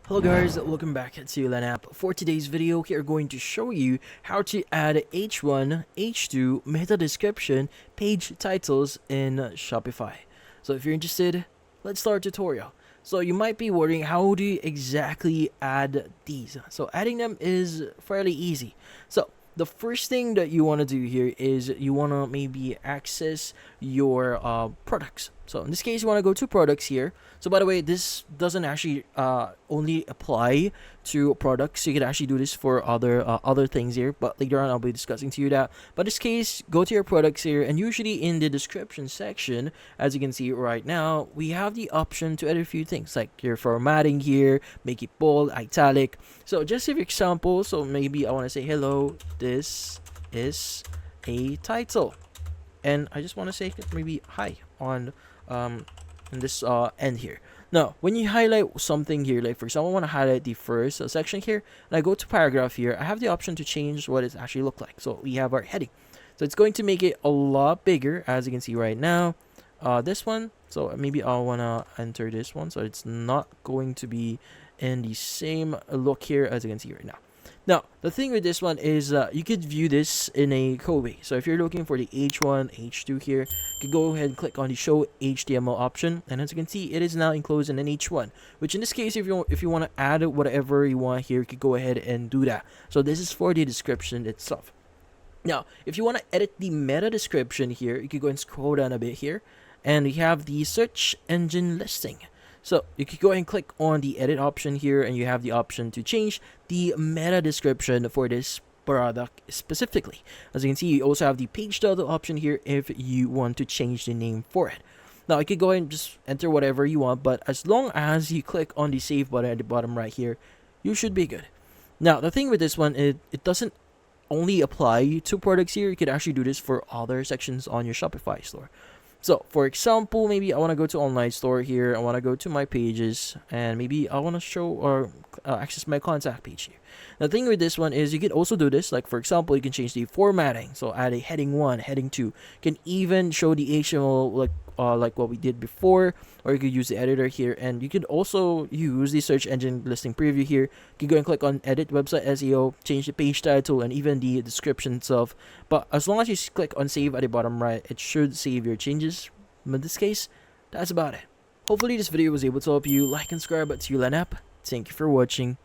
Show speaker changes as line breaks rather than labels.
Hello guys, welcome back to Lanap. For today's video, we are going to show you how to add H1, H2, meta description, page titles in Shopify. So if you're interested, let's start our tutorial. So you might be wondering, how do you exactly add these? So adding them is fairly easy. So the first thing that you want to do here is you want to maybe access your products. So in this case, you want to go to products here. So by the way, this doesn't actually only apply to products. You can actually do this for other things here, but later on I'll be discussing to you that. But in this case, go to your products here, and usually in the description section, as you can see right now, we have the option to edit a few things like your formatting here, make it bold, italic. So just for example, so maybe I want to say hello, this is a title, and I just want to say maybe hi on in this end here. Now, when you highlight something here, like for example, I want to highlight the first section here, and I go to paragraph here, I have the option to change what it actually look like. So we have our heading. So it's going to make it a lot bigger, as you can see right now. This one, so maybe I want to enter this one, so it's not going to be in the same look here as you can see right now. Now, the thing with this one is you could view this in a code way. So if you're looking for the H1, H2 here, you can go ahead and click on the Show HTML option. And as you can see, it is now enclosed in an H1. Which in this case, if you want to add whatever you want here, you could go ahead and do that. So this is for the description itself. Now, if you want to edit the meta description here, you could go and scroll down a bit here. And you have the search engine listing. So you can go ahead and click on the edit option here, and you have the option to change the meta description for this product specifically. As you can see, you also have the page title option here if you want to change the name for it. Now you can go ahead and just enter whatever you want, but as long as you click on the save button at the bottom right here, you should be good. Now the thing with this one, it doesn't only apply to products here. You could actually do this for other sections on your Shopify store. So, for example, maybe I want to go to online store here. I want to go to my pages, and maybe I want to show or access my contact page here. The thing with this one is you can also do this. Like, for example, you can change the formatting. So, add a heading 1, heading 2. You can even show the HTML like what we did before, or you could use the editor here, and you could also use the search engine listing preview here. You can go and click on edit website SEO, change the page title, and even the description itself. But as long as you click on save at the bottom right, it should save your changes. In this case, that's about it. Hopefully this video was able to help you. Like and subscribe to Lanap. Thank you for watching.